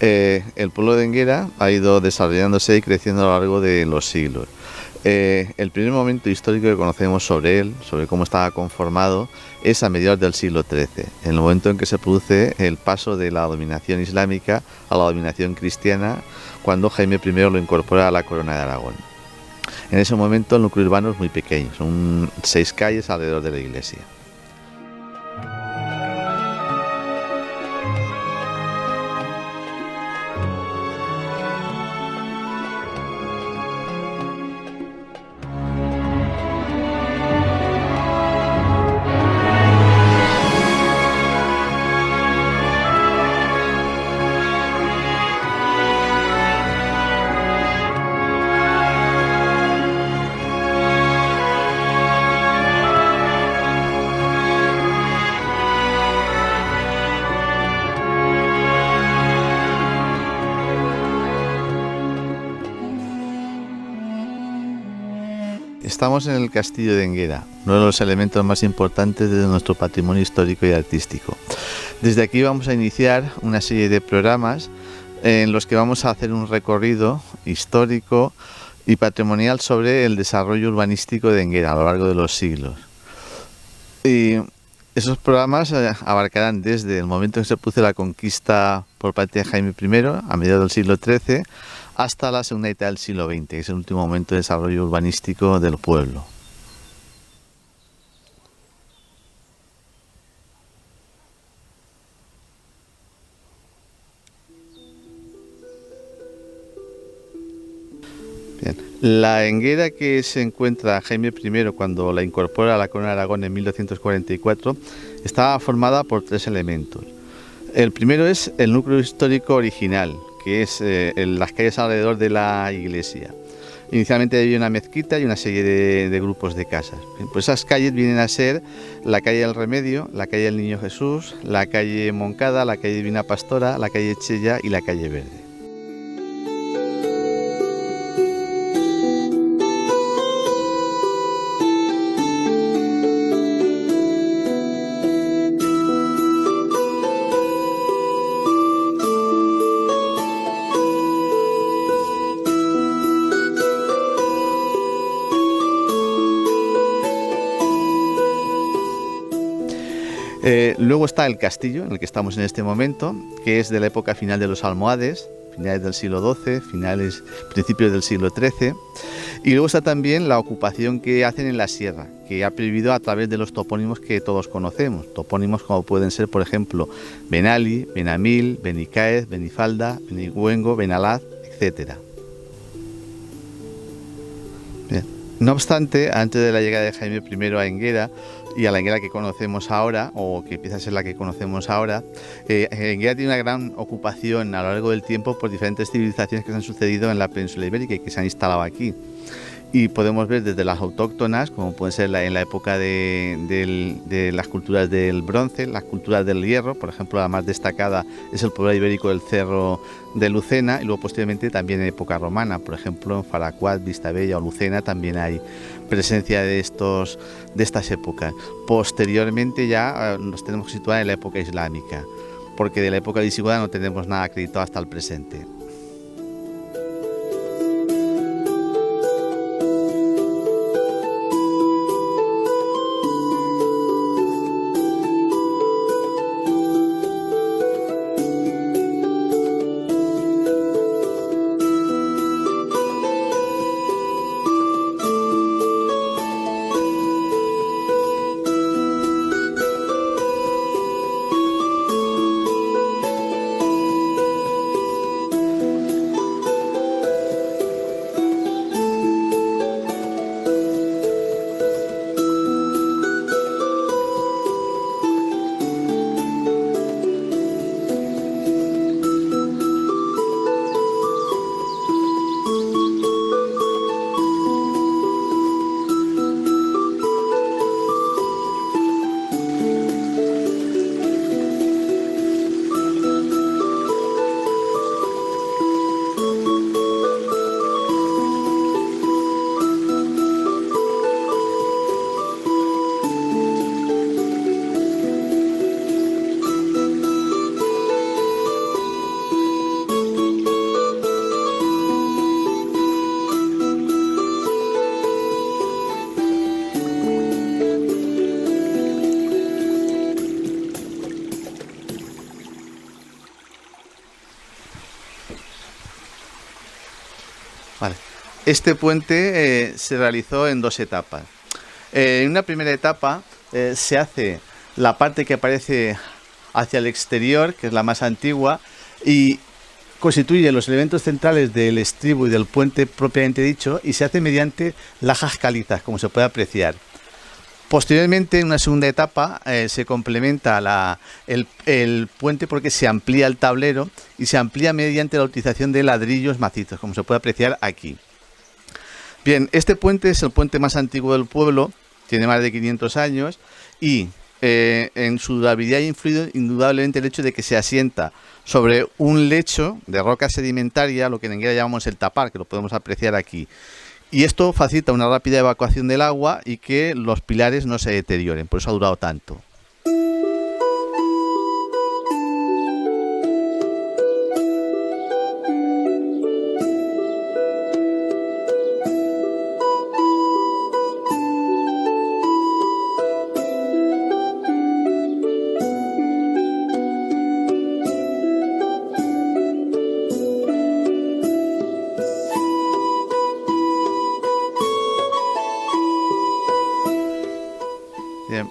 El pueblo de Enguera ha ido desarrollándose y creciendo a lo largo de los siglos. El primer momento histórico que conocemos sobre él, sobre cómo estaba conformado, es a mediados del siglo XIII, en el momento en que se produce el paso de la dominación islámica a la dominación cristiana, cuando Jaime I lo incorpora a la corona de Aragón. En ese momento el núcleo urbano es muy pequeño, son 6 calles alrededor de la iglesia. Estamos en el castillo de Enguera, uno de los elementos más importantes de nuestro patrimonio histórico y artístico. Desde aquí vamos a iniciar una serie de programas en los que vamos a hacer un recorrido histórico y patrimonial sobre el desarrollo urbanístico de Enguera a lo largo de los siglos. Y esos programas abarcarán desde el momento en que se produce la conquista por parte de Jaime I, a mediados del siglo XIII, hasta la segunda mitad del siglo XX, que es el último momento de desarrollo urbanístico del pueblo. Bien. La Enguera que se encuentra Jaime I cuando la incorpora a la corona de Aragón en 1244 estaba formada por 3 elementos. El primero es el núcleo histórico original, que es las calles alrededor de la iglesia. Inicialmente había una mezquita y una serie de grupos de casas. Pues esas calles vienen a ser la calle del Remedio, la calle del Niño Jesús, la calle Moncada, la calle Divina Pastora, la calle Chella y la calle Verde. Luego está el castillo en el que estamos en este momento, que es de la época final de los almohades, finales del siglo XII, principios del siglo XIII. Y luego está también la ocupación que hacen en la sierra, que ha vivido a través de los topónimos que todos conocemos. Topónimos como pueden ser, por ejemplo, Benali, Benamil, Benicaez, Benifalda, Benigüengo, Benalaz, etc. Bien. No obstante, antes de la llegada de Jaime I a Enguera, y a la Enguera que conocemos ahora, o que empieza a ser la que conocemos ahora, Enguera tiene una gran ocupación a lo largo del tiempo por diferentes civilizaciones que se han sucedido en la península ibérica y que se han instalado aquí. Y podemos ver desde las autóctonas, como puede ser en la época de las culturas del bronce, las culturas del hierro, por ejemplo, la más destacada es el pueblo ibérico del Cerro de Lucena, y luego posteriormente también en época romana, por ejemplo, en Faracuat, Vistabella o Lucena también hay presencia de estas épocas. Posteriormente ya nos tenemos que situar en la época islámica, porque de la época visigoda no tenemos nada acreditado hasta el presente. Este puente se realizó en dos etapas. En una primera etapa se hace la parte que aparece hacia el exterior, que es la más antigua, y constituye los elementos centrales del estribo y del puente propiamente dicho, y se hace mediante lajas calizas, como se puede apreciar. Posteriormente, en una segunda etapa, se complementa el puente porque se amplía el tablero y se amplía mediante la utilización de ladrillos macizos, como se puede apreciar aquí. Bien, este puente es el puente más antiguo del pueblo, tiene más de 500 años y en su durabilidad ha influido indudablemente el hecho de que se asienta sobre un lecho de roca sedimentaria, lo que en Enguera llamamos el tapar, que lo podemos apreciar aquí. Y esto facilita una rápida evacuación del agua y que los pilares no se deterioren, por eso ha durado tanto.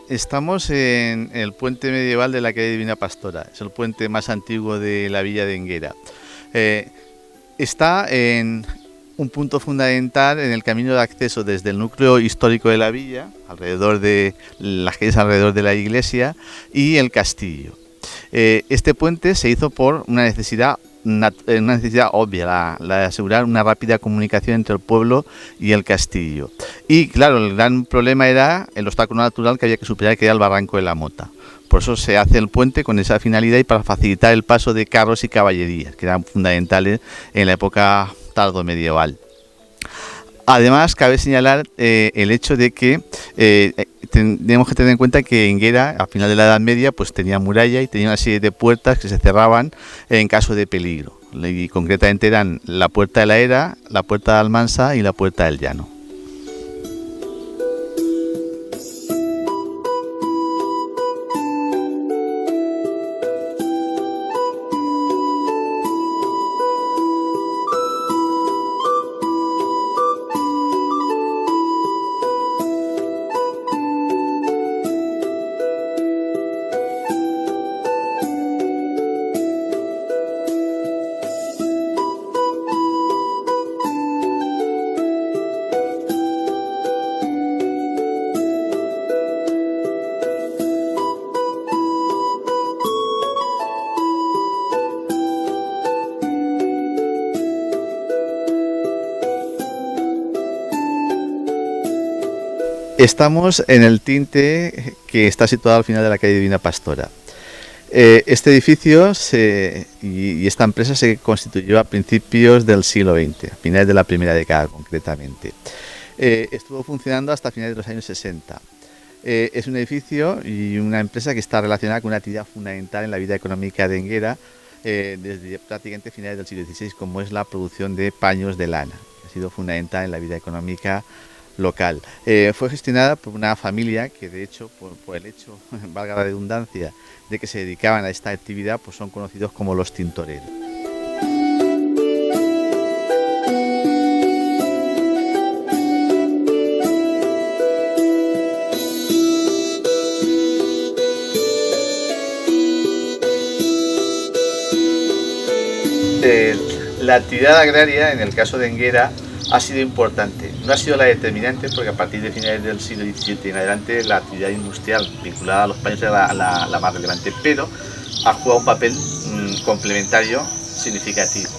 Estamos en el puente medieval de la calle Divina Pastora, es el puente más antiguo de la villa de Enguera. Está en un punto fundamental en el camino de acceso desde el núcleo histórico de la villa, alrededor de las calles alrededor de la iglesia y el castillo. Este puente se hizo por una necesidad obvia, la de asegurar una rápida comunicación entre el pueblo y el castillo. Y claro, el gran problema era el obstáculo natural que había que superar, que era el barranco de la Mota. Por eso se hace el puente con esa finalidad y para facilitar el paso de carros y caballerías, que eran fundamentales en la época tardo medieval. Además, cabe señalar el hecho de que tenemos que tener en cuenta que Enguera, al final de la Edad Media, pues tenía muralla y tenía una serie de puertas que se cerraban en caso de peligro. Y concretamente eran la puerta de la Era, la puerta de Almansa y la puerta del Llano. Estamos en el tinte que está situado al final de la calle Divina Pastora. Este edificio y esta empresa se constituyó a principios del siglo XX, a finales de la primera década concretamente. Estuvo funcionando hasta finales de los años 60. Es un edificio y una empresa que está relacionada con una actividad fundamental en la vida económica de Enguera desde prácticamente finales del siglo XVI, como es la producción de paños de lana. Ha sido fundamental en la vida económica local. Fue gestionada por una familia que, de hecho, por el hecho, valga la redundancia, de que se dedicaban a esta actividad, pues son conocidos como los tintoreros. La actividad agraria, en el caso de Enguera, ha sido importante. No ha sido la determinante porque a partir de finales del siglo XVII en adelante la actividad industrial vinculada a los paños era la más relevante, pero ha jugado un papel complementario significativo.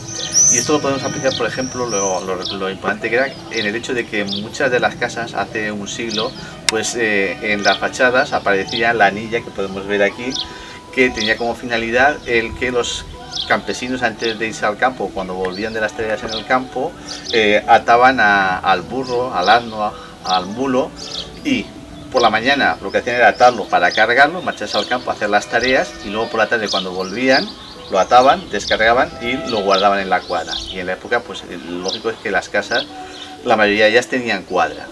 Y esto lo podemos apreciar, por ejemplo, lo importante que era en el hecho de que muchas de las casas hace un siglo, pues en las fachadas aparecía la anilla que podemos ver aquí, que tenía como finalidad el que los campesinos, antes de irse al campo, cuando volvían de las tareas en el campo, ataban al burro, al asno, al mulo, y por la mañana lo que hacían era atarlo para cargarlo, marcharse al campo a hacer las tareas, y luego por la tarde, cuando volvían, lo ataban, descargaban y lo guardaban en la cuadra. Y en la época, pues lógico es que las casas, la mayoría de ellas tenían cuadra.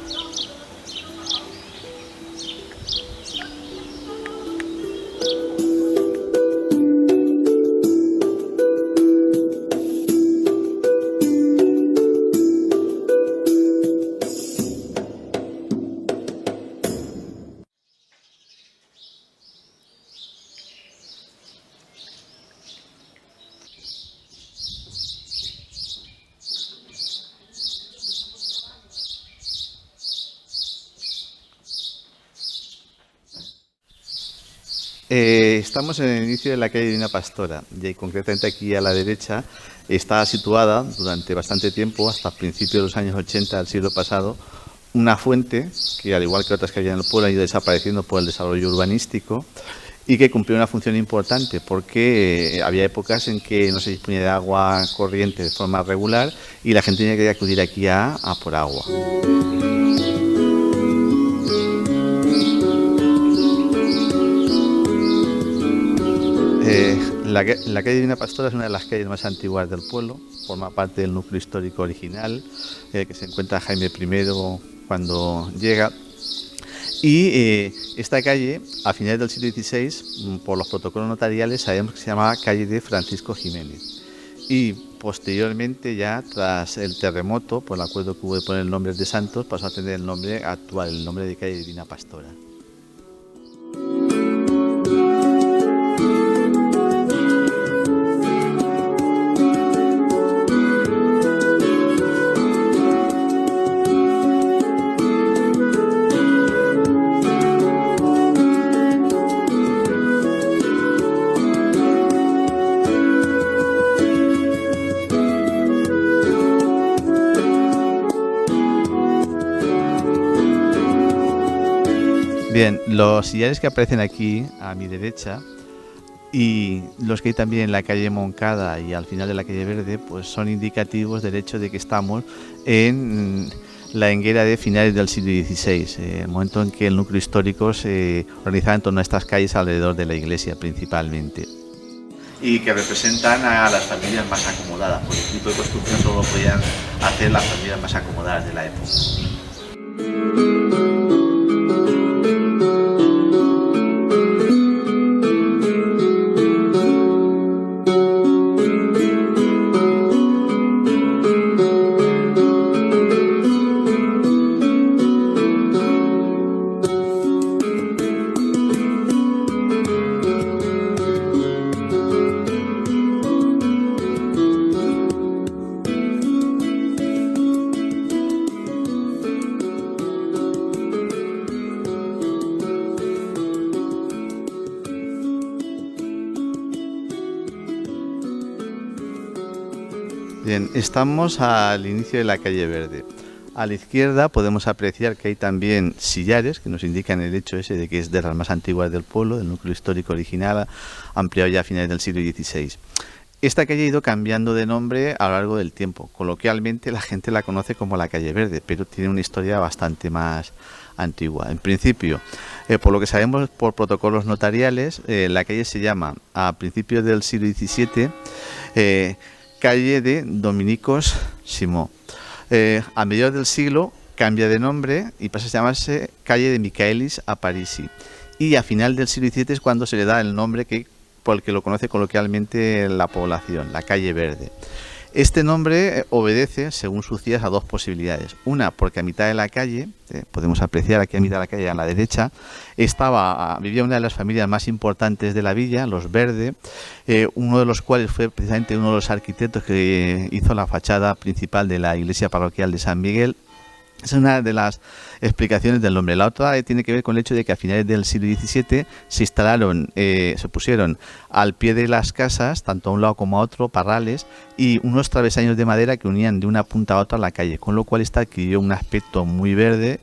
Estamos en el inicio de la calle Divina Pastora y concretamente aquí a la derecha está situada durante bastante tiempo, hasta principios de los años 80 del siglo pasado, una fuente que, al igual que otras que había en el pueblo, ha ido desapareciendo por el desarrollo urbanístico y que cumplió una función importante porque había épocas en que no se disponía de agua corriente de forma regular y la gente tenía que acudir aquí a por agua. La calle Divina Pastora es una de las calles más antiguas del pueblo, forma parte del núcleo histórico original, que se encuentra Jaime I cuando llega. Y esta calle, a finales del siglo XVI, por los protocolos notariales, sabemos que se llamaba calle de Francisco Jiménez. Y posteriormente, ya tras el terremoto, por el acuerdo que hubo de poner el nombre de santos, pasó a tener el nombre actual, el nombre de calle Divina Pastora. Bien, los sillares que aparecen aquí a mi derecha y los que hay también en la calle Moncada y al final de la calle Verde, pues son indicativos del hecho de que estamos en la Enguera de finales del siglo XVI, el momento en que el núcleo histórico se organizaba en torno a estas calles alrededor de la iglesia principalmente. Y que representan a las familias más acomodadas, porque el tipo de construcción solo podían hacer las familias más acomodadas de la época. Bien, estamos al inicio de la calle Verde. A la izquierda podemos apreciar que hay también sillares que nos indican el hecho ese de que es de las más antiguas del pueblo, del núcleo histórico original, ampliado ya a finales del siglo XVI. Esta calle ha ido cambiando de nombre a lo largo del tiempo. Coloquialmente la gente la conoce como la calle Verde, pero tiene una historia bastante más antigua. En principio, por lo que sabemos por protocolos notariales, la calle se llama a principios del siglo XVII calle de Dominicos Simó. A mediados del siglo cambia de nombre y pasa a llamarse calle de Michaelis Aparisi. Y a final del siglo XVII es cuando se le da el nombre por el que lo conoce coloquialmente la población, la calle Verde. Este nombre obedece, según sus días, a dos posibilidades. Una, porque a mitad de la calle, podemos apreciar aquí a mitad de la calle a la derecha, vivía una de las familias más importantes de la villa, los Verde, uno de los cuales fue precisamente uno de los arquitectos que hizo la fachada principal de la iglesia parroquial de San Miguel. Es una de las explicaciones del nombre. La otra tiene que ver con el hecho de que a finales del siglo XVII se pusieron al pie de las casas, tanto a un lado como a otro, parrales y unos travesaños de madera que unían de una punta a otra la calle, con lo cual esta adquirió un aspecto muy verde,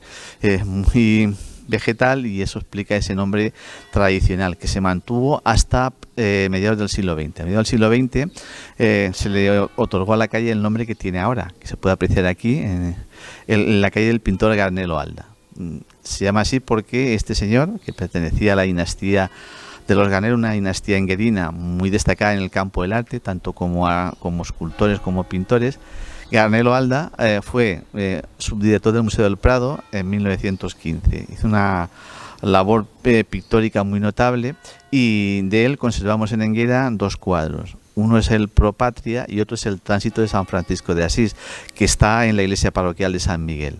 muy vegetal, y eso explica ese nombre tradicional que se mantuvo hasta mediados del siglo XX. A mediados del siglo XX se le otorgó a la calle el nombre que tiene ahora, que se puede apreciar aquí en la calle del pintor Garnelo Alda. Se llama así porque este señor, que pertenecía a la dinastía de los Garnelo, una dinastía enguerina muy destacada en el campo del arte, tanto como escultores como pintores, Garnelo Alda fue subdirector del Museo del Prado en 1915. Hizo una labor pictórica muy notable y de él conservamos en Enguera dos cuadros. Uno es el Pro Patria y otro es el Tránsito de San Francisco de Asís, que está en la iglesia parroquial de San Miguel.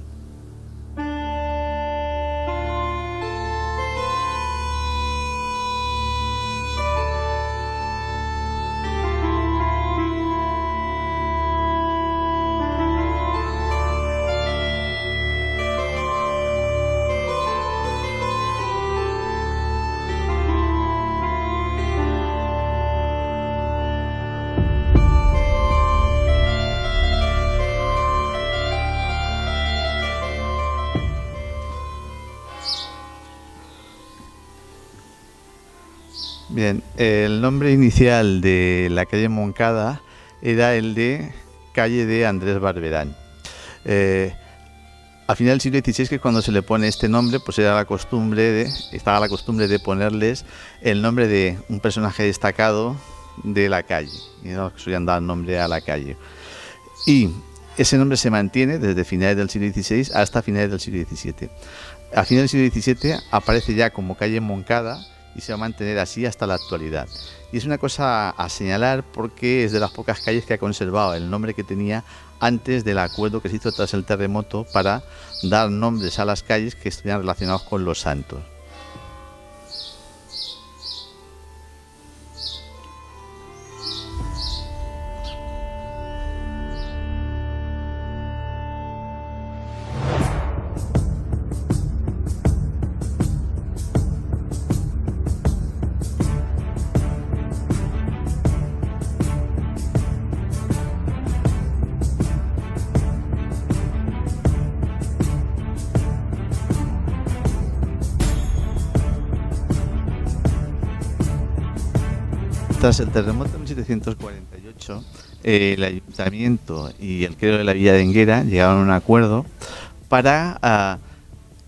Bien, el nombre inicial de la calle Moncada era el de calle de Andrés Barberán. Eh, a final del siglo XVI, que cuando se le pone este nombre, pues estaba la costumbre de ponerles el nombre de un personaje destacado de la calle, y no solían dar nombre a la calle. Y ese nombre se mantiene desde finales del siglo XVI hasta finales del siglo XVII. A finales del siglo XVII aparece ya como calle Moncada y se va a mantener así hasta la actualidad. Y es una cosa a señalar porque es de las pocas calles que ha conservado el nombre que tenía antes del acuerdo que se hizo tras el terremoto para dar nombres a las calles que estuvieran relacionados con los santos. Tras el terremoto de 1748, el ayuntamiento y el clero de la villa de Enguera llegaron a un acuerdo para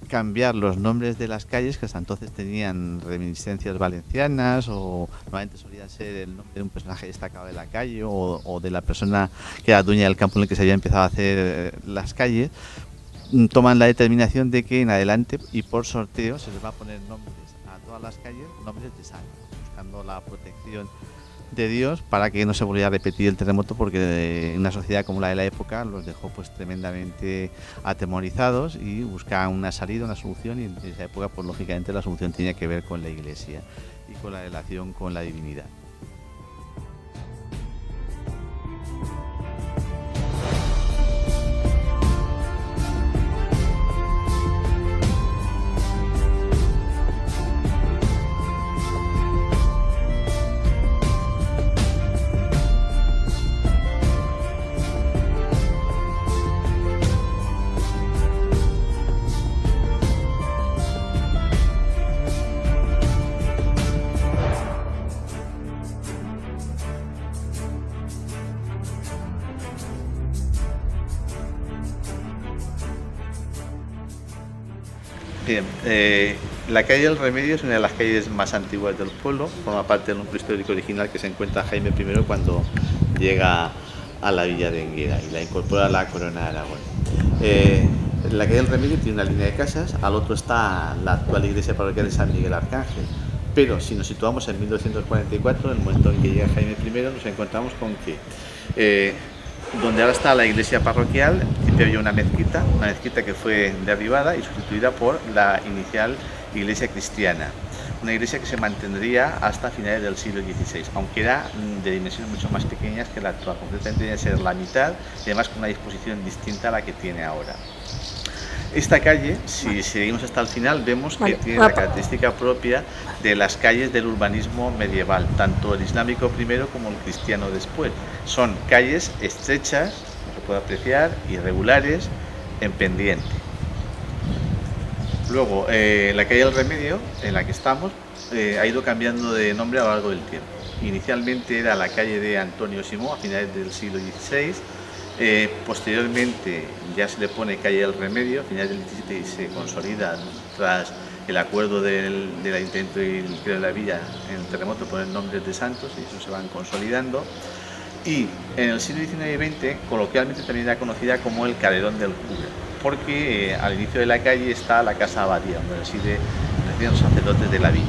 cambiar los nombres de las calles, que hasta entonces tenían reminiscencias valencianas o normalmente solían ser el nombre de un personaje destacado de la calle o de la persona que era dueña del campo en el que se había empezado a hacer las calles. Toman la determinación de que en adelante y por sorteo se les va a poner nombres a todas las calles, nombres de santos, buscando la protección de Dios para que no se volviera a repetir el terremoto, porque una sociedad como la de la época los dejó pues tremendamente atemorizados y buscaban una salida, una solución, y en esa época pues lógicamente la solución tenía que ver con la Iglesia y con la relación con la divinidad. Bien, la calle del Remedio es una de las calles más antiguas del pueblo, forma parte del núcleo histórico original que se encuentra Jaime I cuando llega a la villa de Enguera y la incorpora a la corona de Aragón. La calle del Remedio tiene una línea de casas, al otro está la actual iglesia parroquial de San Miguel Arcángel, pero si nos situamos en 1244, en el momento en que llega Jaime I, nos encontramos con que donde ahora está la iglesia parroquial, había una mezquita que fue derribada y sustituida por la inicial iglesia cristiana. Una iglesia que se mantendría hasta finales del siglo XVI, aunque era de dimensiones mucho más pequeñas que la actual, concretamente debe ser la mitad y además con una disposición distinta a la que tiene ahora. Esta calle, si seguimos hasta el final, vemos que tiene la característica propia de las calles del urbanismo medieval, tanto el islámico primero como el cristiano después. Son calles estrechas, como se puede apreciar, irregulares, en pendiente. Luego, la calle del Remedio, en la que estamos, ha ido cambiando de nombre a lo largo del tiempo. Inicialmente era la calle de Antonio Simó, a finales del siglo XVI. Posteriormente ya se le pone calle del Remedio, a finales del 17, y se consolida tras el acuerdo del Ayuntamiento y el clero de la villa en el terremoto poner nombres de santos, y eso se van consolidando. Y en el siglo XIX y XX coloquialmente también era conocida como el Calerón del Cura, porque al inicio de la calle está la casa abadía, donde residen los sacerdotes de la villa.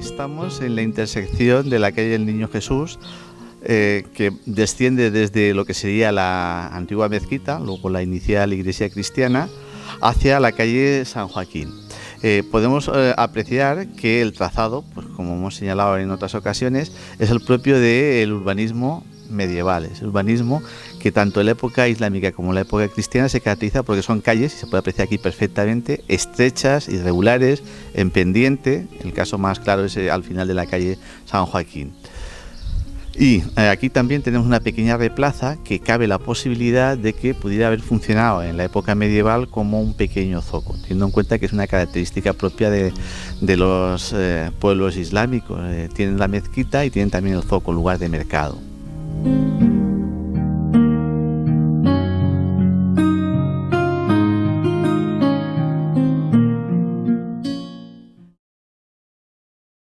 Estamos en la intersección de la calle del Niño Jesús, que desciende desde lo que sería la antigua mezquita, luego la inicial iglesia cristiana, hacia la calle San Joaquín. podemos apreciar que el trazado, pues como hemos señalado en otras ocasiones, es el propio del urbanismo medieval. Es el urbanismo que tanto en la época islámica como en la época cristiana se caracteriza porque son calles, y se puede apreciar aquí perfectamente, estrechas, irregulares, en pendiente. El caso más claro es al final de la calle San Joaquín. Y aquí también tenemos una pequeña replaza que cabe la posibilidad de que pudiera haber funcionado en la época medieval como un pequeño zoco, teniendo en cuenta que es una característica propia de los pueblos islámicos. Tienen la mezquita y tienen también el zoco, lugar de mercado.